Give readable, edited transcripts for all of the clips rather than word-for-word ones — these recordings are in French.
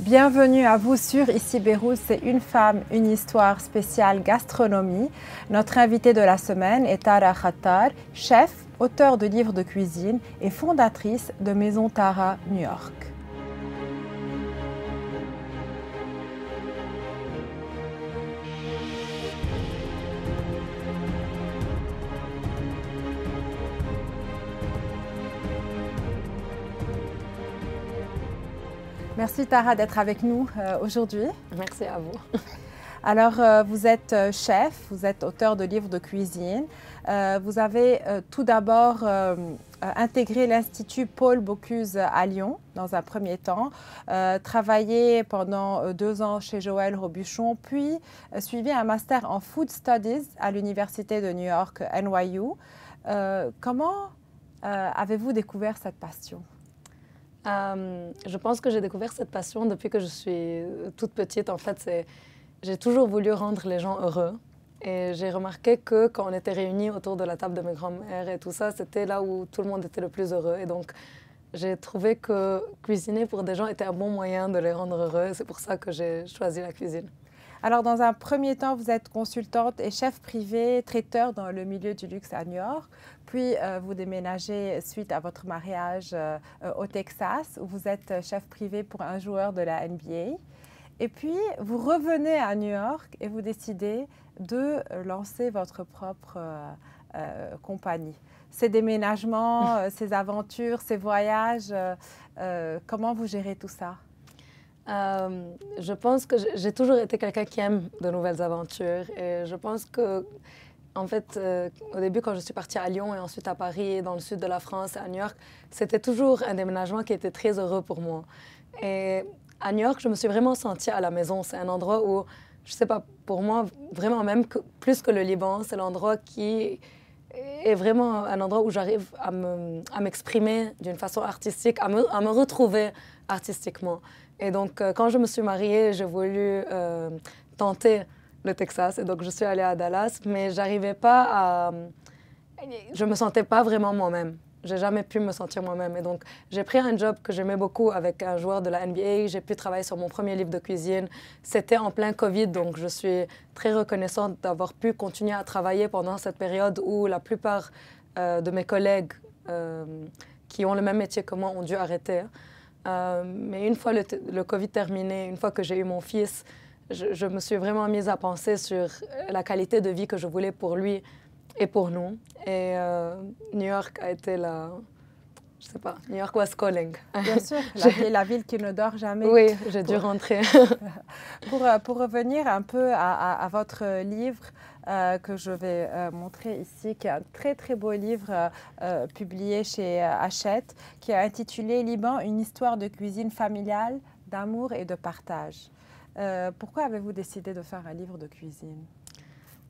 Bienvenue à vous sur Ici Beyrouth, c'est une femme, une histoire spéciale gastronomie. Notre invitée de la semaine est Tara Khattar, chef, auteure de livres de cuisine et fondatrice de Maison Tara New York. Merci Tara d'être avec nous aujourd'hui. Merci à vous. Alors, vous êtes chef, vous êtes auteur de livres de cuisine. Vous avez tout d'abord intégré l'Institut Paul Bocuse à Lyon dans un premier temps, travaillé pendant 2 ans chez Joël Robuchon, puis suivi un master en Food Studies à l'Université de New York, NYU. Comment avez-vous découvert cette passion ? Je pense que j'ai découvert cette passion depuis que je suis toute petite. En fait, j'ai toujours voulu rendre les gens heureux. Et j'ai remarqué que quand on était réunis autour de la table de mes grands-mères et tout ça, c'était là où tout le monde était le plus heureux. Et donc, j'ai trouvé que cuisiner pour des gens était un bon moyen de les rendre heureux. C'est pour ça que j'ai choisi la cuisine. Alors, dans un premier temps, vous êtes consultante et chef privé, traiteur dans le milieu du luxe à New York. Puis, vous déménagez suite à votre mariage au Texas, où vous êtes chef privé pour un joueur de la NBA. Et puis, vous revenez à New York et vous décidez de lancer votre propre compagnie. Ces déménagements, ces aventures, ces voyages, comment vous gérez tout ça ? Je pense que j'ai toujours été quelqu'un qui aime de nouvelles aventures. Et je pense que, en fait, au début, quand je suis partie à Lyon et ensuite à Paris, dans le sud de la France, à New York, c'était toujours un déménagement qui était très heureux pour moi. Et à New York, je me suis vraiment sentie à la maison. C'est un endroit où, je sais pas, pour moi, vraiment même plus que le Liban, c'est l'endroit qui est vraiment un endroit où j'arrive à m'exprimer d'une façon artistique, à me retrouver artistiquement. Et donc, quand je me suis mariée, j'ai voulu tenter le Texas. Et donc, je suis allée à Dallas, mais j'arrivais pas à... Je me sentais pas vraiment moi-même. J'ai jamais pu me sentir moi-même. Et donc, j'ai pris un job que j'aimais beaucoup avec un joueur de la NBA. J'ai pu travailler sur mon premier livre de cuisine. C'était en plein COVID, donc je suis très reconnaissante d'avoir pu continuer à travailler pendant cette période où la plupart de mes collègues qui ont le même métier que moi ont dû arrêter. Mais une fois le COVID terminé, une fois que j'ai eu mon fils, je me suis vraiment mise à penser sur la qualité de vie que je voulais pour lui et pour nous. Et New York a été je sais pas, New York was calling. Bien sûr, la ville qui ne dort jamais. Oui, j'ai dû rentrer. Pour revenir un peu à votre livre que je vais montrer ici, qui est un très très beau livre publié chez Hachette, qui est intitulé « Liban, une histoire de cuisine familiale, d'amour et de partage ». Pourquoi avez-vous décidé de faire un livre de cuisine ?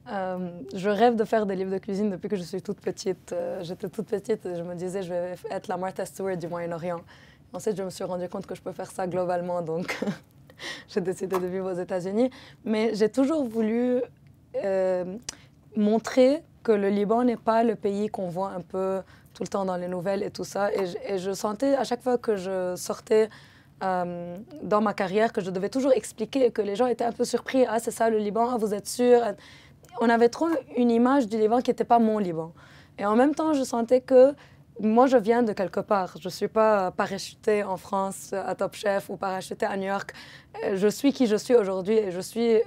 Je rêve de faire des livres de cuisine depuis que je suis toute petite. J'étais toute petite et je me disais je vais être la Martha Stewart du Moyen-Orient. Ensuite, je me suis rendu compte que je peux faire ça globalement, donc j'ai décidé de vivre aux États-Unis. Mais j'ai toujours voulu montrer que le Liban n'est pas le pays qu'on voit un peu tout le temps dans les nouvelles et tout ça. Et je sentais à chaque fois que je sortais dans ma carrière que je devais toujours expliquer, que les gens étaient un peu surpris. « Ah, c'est ça le Liban, ah, vous êtes sûr ?» On avait trop une image du Liban qui n'était pas mon Liban. Et en même temps, je sentais que moi, je viens de quelque part. Je ne suis pas parachutée en France à Top Chef ou parachutée à New York. Je suis qui je suis aujourd'hui et je suis...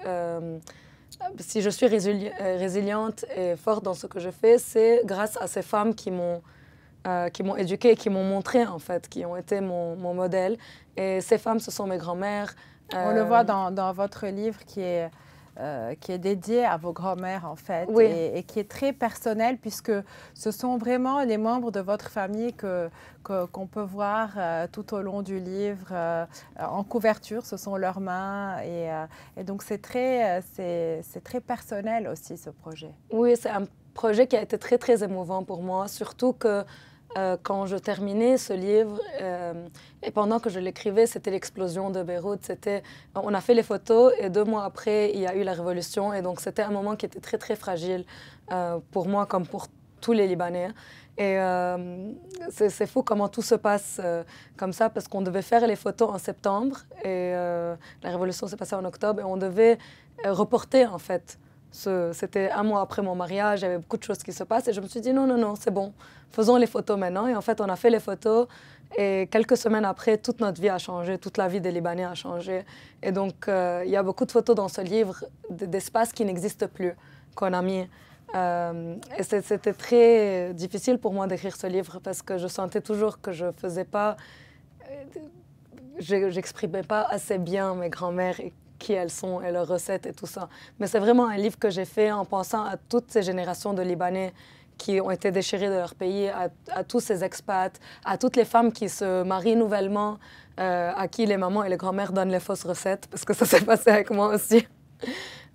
si je suis résiliente et forte dans ce que je fais, c'est grâce à ces femmes qui m'ont éduquée, qui m'ont montré, en fait, qui ont été mon modèle. Et ces femmes, ce sont mes grands-mères. On le voit dans votre livre qui est dédié à vos grands-mères, en fait, oui. et qui est très personnel, puisque ce sont vraiment les membres de votre famille qu'on peut voir tout au long du livre, en couverture, ce sont leurs mains, et donc c'est très personnel aussi, ce projet. Oui, c'est un projet qui a été très, très émouvant pour moi, surtout que quand je terminais ce livre, et pendant que je l'écrivais, c'était l'explosion de Beyrouth. On a fait les photos et 2 mois après, il y a eu la révolution. Et donc, c'était un moment qui était très, très fragile pour moi comme pour tous les Libanais. Et c'est fou comment tout se passe comme ça, parce qu'on devait faire les photos en septembre et la révolution s'est passée en octobre et on devait reporter en fait. C'était un mois après mon mariage, il y avait beaucoup de choses qui se passent et je me suis dit non, non, non, c'est bon, faisons les photos maintenant. Et en fait, on a fait les photos et quelques semaines après, toute notre vie a changé, toute la vie des Libanais a changé. Et donc, il y a beaucoup de photos dans ce livre d'espaces qui n'existent plus, qu'on a mis. Et c'était très difficile pour moi d'écrire ce livre parce que je sentais toujours que je faisais pas, j'exprimais pas assez bien mes grands-mères et qui elles sont et leurs recettes et tout ça. Mais c'est vraiment un livre que j'ai fait en pensant à toutes ces générations de Libanais qui ont été déchirés de leur pays, à tous ces expats, à toutes les femmes qui se marient nouvellement, à qui les mamans et les grands-mères donnent les fausses recettes, parce que ça s'est passé avec moi aussi.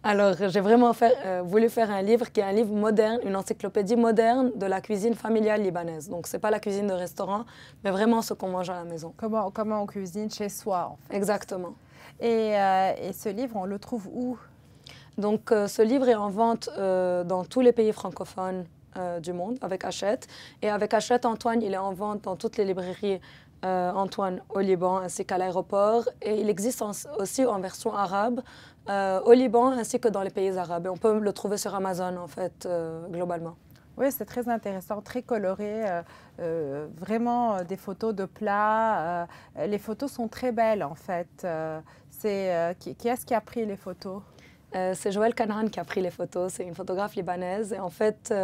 Alors, j'ai vraiment voulu faire un livre qui est un livre moderne, une encyclopédie moderne de la cuisine familiale libanaise. Donc, ce n'est pas la cuisine de restaurant, mais vraiment ce qu'on mange à la maison. Comment on cuisine chez soi, en fait. Exactement. Et ce livre, on le trouve où? Donc, ce livre est en vente dans tous les pays francophones du monde, avec Hachette. Et avec Hachette, Antoine, il est en vente dans toutes les librairies Antoine au Liban, ainsi qu'à l'aéroport. Et il existe aussi en version arabe, au Liban ainsi que dans les pays arabes. Et on peut le trouver sur Amazon, en fait, globalement. Oui, c'est très intéressant, très coloré, vraiment des photos de plats. Les photos sont très belles, en fait. Qui est-ce qui a pris les photos? C'est Joël Kanran qui a pris les photos. C'est une photographe libanaise. Et en fait,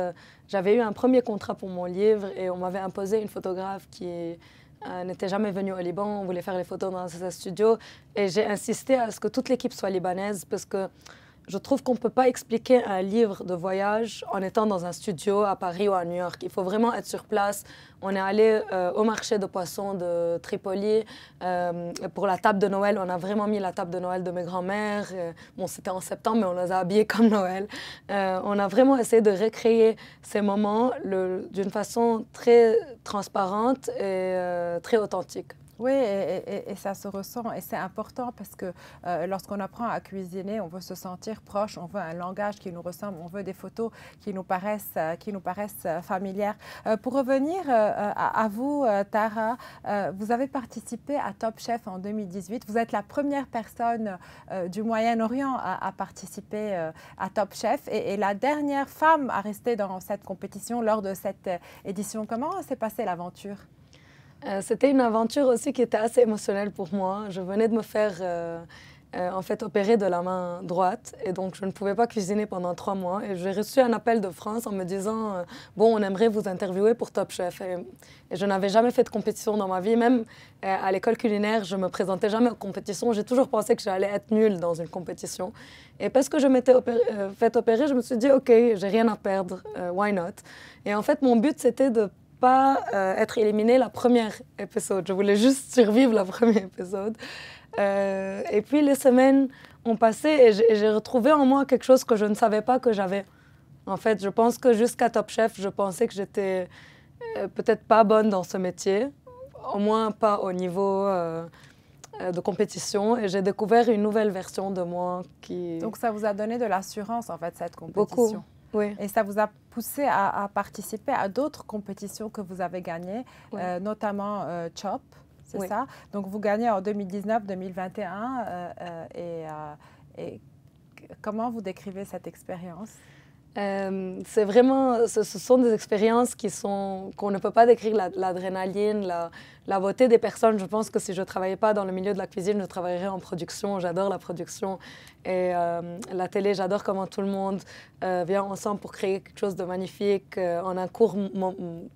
j'avais eu un premier contrat pour mon livre et on m'avait imposé une photographe qui n'était jamais venue au Liban. On voulait faire les photos dans un studio. Et j'ai insisté à ce que toute l'équipe soit libanaise parce que je trouve qu'on ne peut pas expliquer un livre de voyage en étant dans un studio à Paris ou à New York. Il faut vraiment être sur place. On est allé au marché de poissons de Tripoli. Pour la table de Noël, on a vraiment mis la table de Noël de mes grands-mères. Bon, c'était en septembre, mais on les a habillés comme Noël. On a vraiment essayé de recréer ces moments d'une façon très transparente et très authentique. Oui, et ça se ressent et c'est important parce que lorsqu'on apprend à cuisiner, on veut se sentir proche, on veut un langage qui nous ressemble, on veut des photos qui nous paraissent familières. Pour revenir à vous, Tara, vous avez participé à Top Chef en 2018. Vous êtes la première personne du Moyen-Orient à participer à Top Chef et la dernière femme à rester dans cette compétition lors de cette édition. Comment s'est passée l'aventure? C'était une aventure aussi qui était assez émotionnelle pour moi. Je venais de me faire en fait opérer de la main droite et donc je ne pouvais pas cuisiner pendant 3 mois. Et j'ai reçu un appel de France en me disant bon, on aimerait vous interviewer pour Top Chef. Et je n'avais jamais fait de compétition dans ma vie. Même à l'école culinaire, je me présentais jamais aux compétitions. J'ai toujours pensé que j'allais être nulle dans une compétition. Et parce que je m'étais fait opérer, je me suis dit ok, j'ai rien à perdre, why not? Et en fait, mon but c'était de pas être éliminée la première épisode. Je voulais juste survivre la première épisode. Et puis les semaines ont passé et j'ai retrouvé en moi quelque chose que je ne savais pas que j'avais. En fait, je pense que jusqu'à Top Chef, je pensais que j'étais peut-être pas bonne dans ce métier, au moins pas au niveau de compétition. Et j'ai découvert une nouvelle version de moi qui... Donc ça vous a donné de l'assurance, en fait, cette compétition? Beaucoup. Oui. Et ça vous a poussé à participer à d'autres compétitions que vous avez gagnées, oui. Notamment CHOP, c'est oui. ça? Donc vous gagnez en 2019-2021. Et comment vous décrivez cette expérience? C'est vraiment, ce sont des expériences qu'on ne peut pas décrire, l'adrénaline, la beauté des personnes. Je pense que si je ne travaillais pas dans le milieu de la cuisine, je travaillerais en production. J'adore la production et la télé. J'adore comment tout le monde vient ensemble pour créer quelque chose de magnifique en un court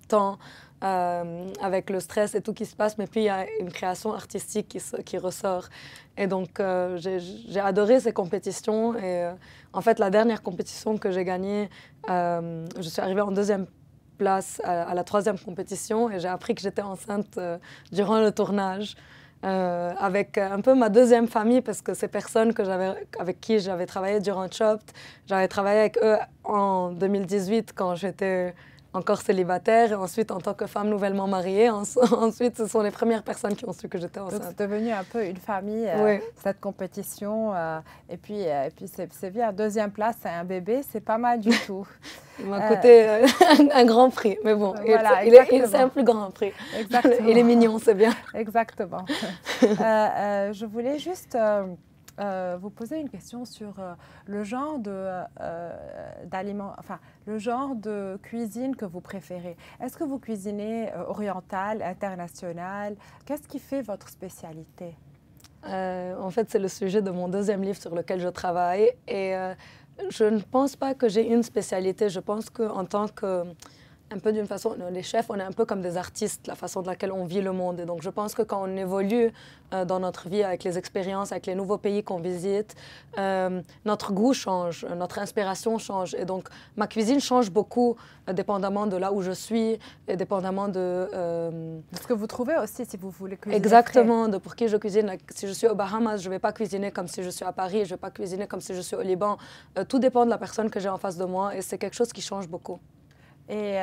temps. Avec le stress et tout qui se passe, mais puis il y a une création artistique qui ressort. Et donc, j'ai adoré ces compétitions. Et en fait, la dernière compétition que j'ai gagnée, je suis arrivée en 2e place à la 3e compétition et j'ai appris que j'étais enceinte durant le tournage. Avec un peu ma 2e famille, parce que ces personnes avec qui j'avais travaillé durant Chopped, j'avais travaillé avec eux en 2018 quand j'étais encore célibataire, et ensuite en tant que femme nouvellement mariée, ensuite ce sont les premières personnes qui ont su que j'étais enceinte. Donc c'est devenu un peu une famille, Oui. cette compétition, et puis c'est bien. Deuxième place, c'est un bébé, c'est pas mal du tout. Il m'a coûté un grand prix, mais bon, voilà, c'est un plus grand prix. Exactement. Il est mignon, c'est bien. Exactement. Je voulais juste vous poser une question sur le genre d'aliments, enfin le genre de cuisine que vous préférez. Est-ce que vous cuisinez oriental, international? Qu'est-ce qui fait votre spécialité? En fait, c'est le sujet de mon deuxième livre sur lequel je travaille. Et je ne pense pas que j'ai une spécialité. Je pense qu'en tant que, un peu d'une façon, les chefs, on est un peu comme des artistes, la façon de laquelle on vit le monde. Et donc, je pense que quand on évolue dans notre vie avec les expériences, avec les nouveaux pays qu'on visite, notre goût change, notre inspiration change. Et donc, ma cuisine change beaucoup, dépendamment de là où je suis et dépendamment de... Ce que vous trouvez aussi, si vous voulez cuisiner. Exactement, de pour qui je cuisine. Si je suis aux Bahamas, je ne vais pas cuisiner comme si je suis à Paris, je ne vais pas cuisiner comme si je suis au Liban. Tout dépend de la personne que j'ai en face de moi et c'est quelque chose qui change beaucoup. Et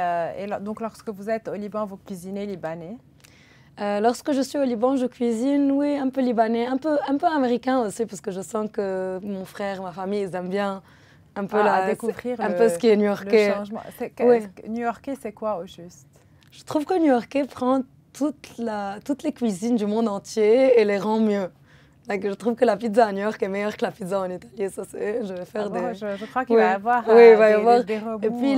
donc, lorsque vous êtes au Liban, vous cuisinez libanais? Lorsque je suis au Liban, je cuisine, oui, un peu libanais, un peu américain aussi, parce que je sens que mon frère, ma famille, ils aiment bien un peu, découvrir un peu ce qui est new-yorkais. Oui. New-yorkais, c'est quoi au juste? Je trouve que new-yorkais prend toutes les cuisines du monde entier et les rend mieux. Like, je trouve que la pizza à New York est meilleure que la pizza en Italie. Ça, je vais faire des... Je crois qu'il va y avoir, oui, il va y avoir des remous. Et puis,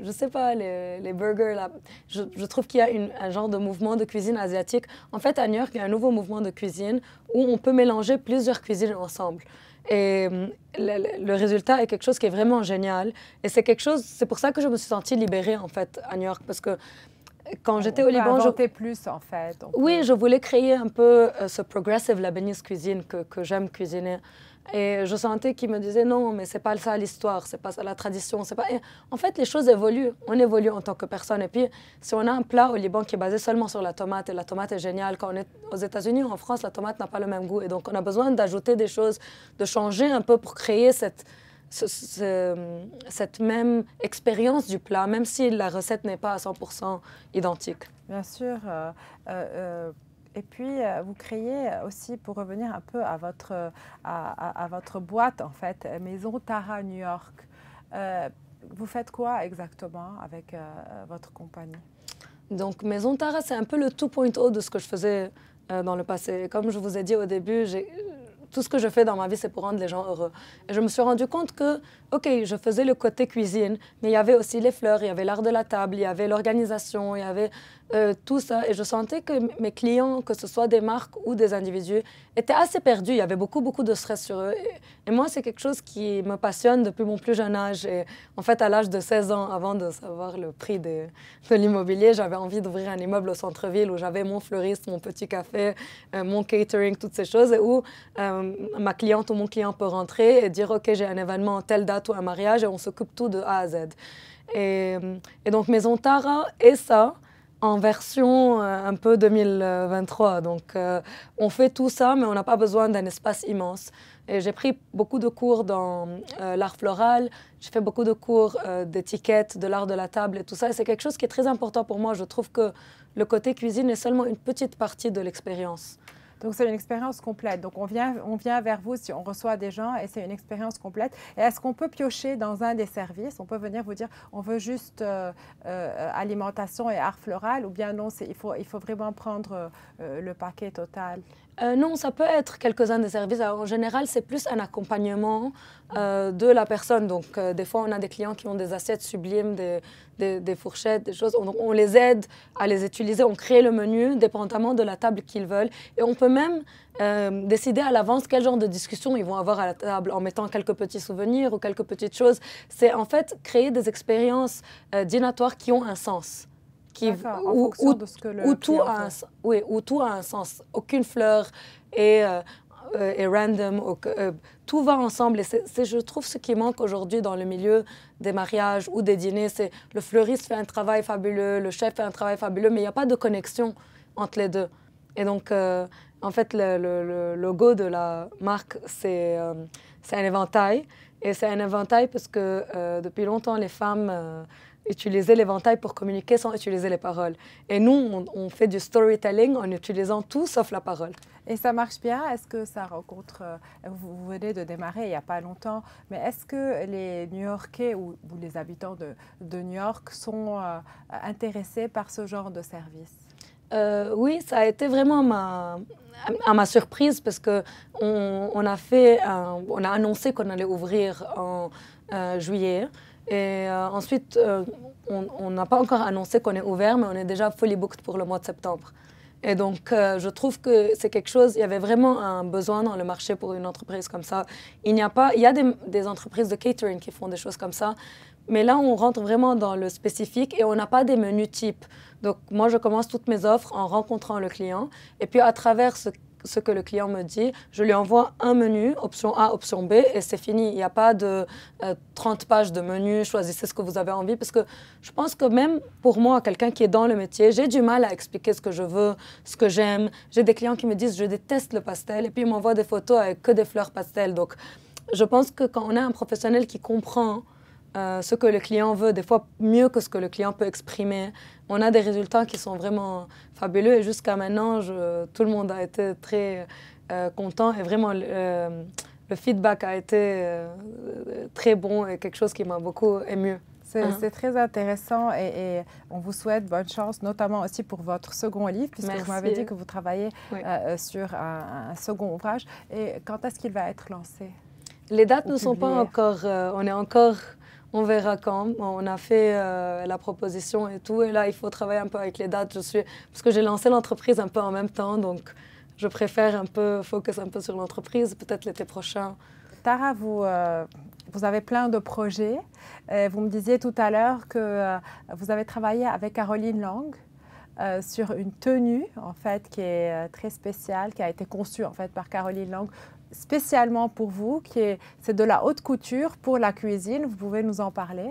je sais pas, les burgers, là, je trouve qu'il y a un genre de mouvement de cuisine asiatique. En fait, à New York, il y a un nouveau mouvement de cuisine où on peut mélanger plusieurs cuisines ensemble. Et le résultat est quelque chose qui est vraiment génial. Et c'est pour ça que je me suis sentie libérée, en fait, à New York, parce que quand j'étais au Liban, plus en fait. Oui, je voulais créer un peu ce progressive Lebanese cuisine que j'aime cuisiner. Et je sentais qu'ils me disaient non, mais c'est pas ça l'histoire, c'est pas ça la tradition, c'est pas. Et en fait, les choses évoluent. On évolue en tant que personne. Et puis, si on a un plat au Liban qui est basé seulement sur la tomate, et la tomate est géniale, quand on est aux États-Unis ou en France, la tomate n'a pas le même goût. Et donc, on a besoin d'ajouter des choses, de changer un peu pour créer cette même expérience du plat, même si la recette n'est pas à 100% identique. Bien sûr. Et puis, vous créez aussi, pour revenir un peu à votre boîte, en fait, Maison Tara New York. Vous faites quoi exactement avec votre compagnie? Donc, Maison Tara, c'est un peu le 2.0 de ce que je faisais dans le passé. Comme je vous ai dit au début, tout ce que je fais dans ma vie, c'est pour rendre les gens heureux. Et je me suis rendu compte que, OK, je faisais le côté cuisine, mais il y avait aussi les fleurs, il y avait l'art de la table, il y avait l'organisation, il y avait tout ça. Et je sentais que mes clients, que ce soit des marques ou des individus, étaient assez perdus. Il y avait beaucoup de stress sur eux. Et moi, c'est quelque chose qui me passionne depuis mon plus jeune âge. Et en fait, à l'âge de 16 ans, avant de savoir le prix de l'immobilier, j'avais envie d'ouvrir un immeuble au centre-ville où j'avais mon fleuriste, mon petit café, mon catering, toutes ces choses, et où ma cliente ou mon client peut rentrer et dire « OK, j'ai un événement, telle date ou un mariage » et on s'occupe tout de A à Z. Et donc, Maison Tara est ça, en version un peu 2023. Donc, on fait tout ça, mais on n'a pas besoin d'un espace immense. Et j'ai pris beaucoup de cours dans l'art floral, j'ai fait beaucoup de cours d'étiquette, de l'art de la table et tout ça. Et c'est quelque chose qui est très important pour moi. Je trouve que le côté cuisine est seulement une petite partie de l'expérience. Donc, c'est une expérience complète. Donc, on vient vers vous si on reçoit des gens et c'est une expérience complète. Et est-ce qu'on peut piocher dans un des services? On peut venir vous dire, on veut juste alimentation et art floral, ou bien non, il faut vraiment prendre le paquet total? Non, ça peut être quelques-uns des services. Alors, en général, c'est plus un accompagnement de la personne. Donc, des fois, on a des clients qui ont des assiettes sublimes, des fourchettes, des choses. On les aide à les utiliser. On crée le menu dépendamment de la table qu'ils veulent. Et on peut même décider à l'avance quel genre de discussion ils vont avoir à la table en mettant quelques petits souvenirs ou quelques petites choses. C'est en fait créer des expériences dînatoires qui ont un sens. En fonction de ce que le client veut. Oui, où tout a un sens. Aucune fleur est random. Tout va ensemble. Et je trouve, ce qui manque aujourd'hui dans le milieu des mariages ou des dîners, c'est le fleuriste fait un travail fabuleux, le chef fait un travail fabuleux, mais il n'y a pas de connexion entre les deux. Et donc, en fait, le logo de la marque, c'est un éventail. Et c'est un éventail parce que depuis longtemps, les femmes utiliser l'éventail pour communiquer sans utiliser les paroles. Et nous, on fait du storytelling en utilisant tout sauf la parole. Et ça marche bien? Est-ce que ça rencontre, vous venez de démarrer il n'y a pas longtemps, mais est-ce que les New-Yorkais ou les habitants de New York sont intéressés par ce genre de service? Oui, ça a été vraiment à ma surprise parce que on a annoncé qu'on allait ouvrir en juillet. Et ensuite, on n'a pas encore annoncé qu'on est ouvert, mais on est déjà fully booked pour le mois de septembre. Et donc, je trouve que c'est quelque chose, il y avait vraiment un besoin dans le marché pour une entreprise comme ça. Il y a des entreprises de catering qui font des choses comme ça, mais là, on rentre vraiment dans le spécifique et on n'a pas des menus types. Donc, moi, je commence toutes mes offres en rencontrant le client. Et puis, à travers ce que le client me dit, je lui envoie un menu, option A, option B, et c'est fini. Il n'y a pas de 30 pages de menu, choisissez ce que vous avez envie, parce que je pense que même pour moi, quelqu'un qui est dans le métier, j'ai du mal à expliquer ce que je veux, ce que j'aime. J'ai des clients qui me disent, je déteste le pastel, et puis ils m'envoient des photos avec que des fleurs pastel. Donc, je pense que quand on a un professionnel qui comprend ce que le client veut, des fois mieux que ce que le client peut exprimer, on a des résultats qui sont vraiment fabuleux. Et jusqu'à maintenant, tout le monde a été très content. Et vraiment, le feedback a été très bon et quelque chose qui m'a beaucoup ému. C'est très intéressant et on vous souhaite bonne chance, notamment aussi pour votre second livre, puisque Merci. vous m'avez dit que vous travaillez Oui. sur un second ouvrage. Et quand est-ce qu'il va être lancé? Les dates Ou ne sont pas publié? encore, on verra quand. On a fait la proposition et tout, et là, il faut travailler un peu avec les dates. Parce que j'ai lancé l'entreprise un peu en même temps, donc je préfère un peu focus un peu sur l'entreprise, peut-être l'été prochain. Tara, vous avez plein de projets. Vous me disiez tout à l'heure que vous avez travaillé avec Caroline Lang sur une tenue, en fait, qui est très spéciale, qui a été conçue, en fait, par Caroline Lang, spécialement pour vous, c'est de la haute couture pour la cuisine. Vous pouvez nous en parler?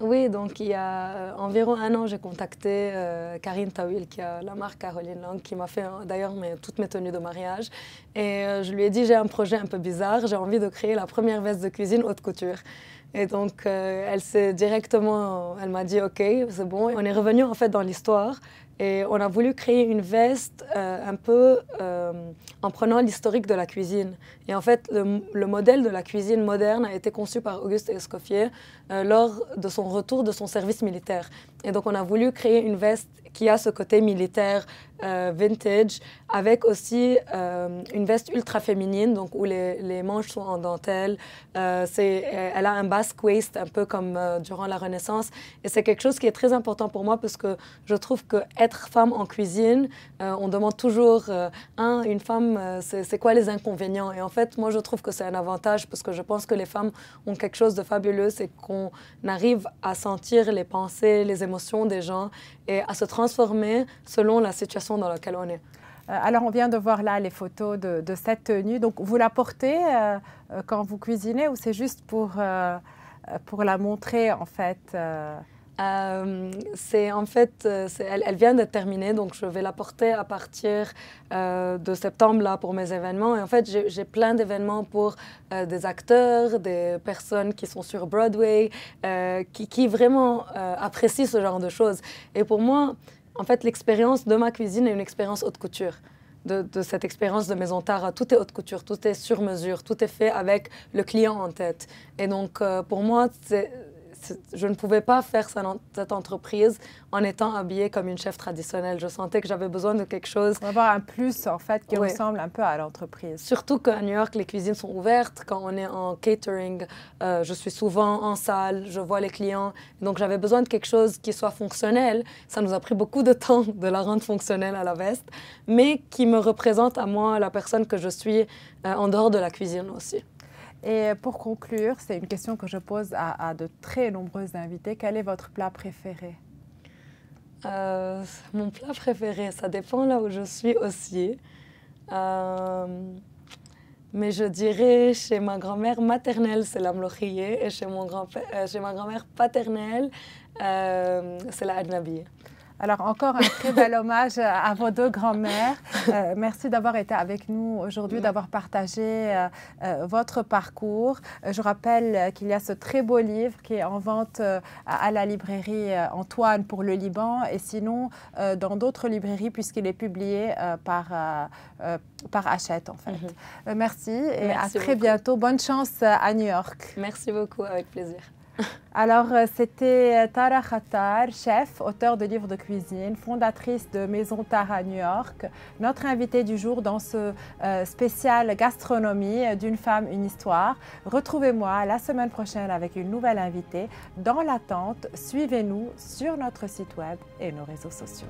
Oui, donc il y a environ un an, j'ai contacté Karine Tawil, qui a la marque Caroline Lang, qui m'a fait d'ailleurs toutes mes tenues de mariage. Et je lui ai dit, j'ai un projet un peu bizarre, j'ai envie de créer la première veste de cuisine haute couture. Et donc, elle m'a dit, OK, c'est bon. On est revenu en fait dans l'histoire. Et on a voulu créer une veste un peu en prenant l'historique de la cuisine. Et en fait, le modèle de la cuisine moderne a été conçu par Auguste Escoffier lors de son retour de son service militaire. Et donc, on a voulu créer une veste qui a ce côté militaire vintage, avec aussi une veste ultra féminine, donc où les manches sont en dentelle. Elle a un basque waist, un peu comme durant la Renaissance. Et c'est quelque chose qui est très important pour moi parce que je trouve qu'être femme en cuisine, on demande toujours une femme, c'est quoi les inconvénients? Et en fait, moi, je trouve que c'est un avantage parce que je pense que les femmes ont quelque chose de fabuleux, c'est qu'on arrive à sentir les pensées, les émotions des gens et à se transformer selon la situation dans laquelle on est. Alors, on vient de voir là les photos de cette tenue. Donc, vous la portez quand vous cuisinez ou c'est juste pour la montrer, en fait elle vient d'être terminée, donc je vais la porter à partir de septembre là, pour mes événements. Et en fait, j'ai plein d'événements pour des acteurs, des personnes qui sont sur Broadway, qui vraiment apprécient ce genre de choses. Et pour moi, en fait, l'expérience de ma cuisine est une expérience haute couture. De cette expérience de Maison Tara, tout est haute couture, tout est sur mesure, tout est fait avec le client en tête. Et donc, pour moi, je ne pouvais pas faire cette entreprise en étant habillée comme une chef traditionnelle. Je sentais que j'avais besoin de quelque chose. On va avoir un plus, en fait, qui ressemble un peu à l'entreprise. Surtout qu'à New York, les cuisines sont ouvertes. Quand on est en catering, je suis souvent en salle, je vois les clients. Donc, j'avais besoin de quelque chose qui soit fonctionnel. Ça nous a pris beaucoup de temps de la rendre fonctionnelle à la veste, mais qui me représente à moi, la personne que je suis en dehors de la cuisine aussi. Et pour conclure, c'est une question que je pose à de très nombreux invités. Quel est votre plat préféré? Mon plat préféré, ça dépend là où je suis aussi. Mais je dirais chez ma grand-mère maternelle, c'est la mlokhiyeh, et chez ma grand-mère paternelle, c'est la adnabiyeh. Alors, encore un très bel hommage à vos deux grands-mères. Merci d'avoir été avec nous aujourd'hui, d'avoir partagé votre parcours. Je rappelle qu'il y a ce très beau livre qui est en vente à la librairie Antoine pour le Liban et sinon dans d'autres librairies puisqu'il est publié par Hachette, en fait. Merci et Merci à très beaucoup. bientôt. Bonne chance à New York. Merci beaucoup, avec plaisir. Alors, c'était Tara Khattar, chef, auteure de livres de cuisine, fondatrice de Maison Tara à New York, notre invitée du jour dans ce spécial gastronomie d'une femme, une histoire. Retrouvez-moi la semaine prochaine avec une nouvelle invitée. Dans l'attente, suivez-nous sur notre site web et nos réseaux sociaux.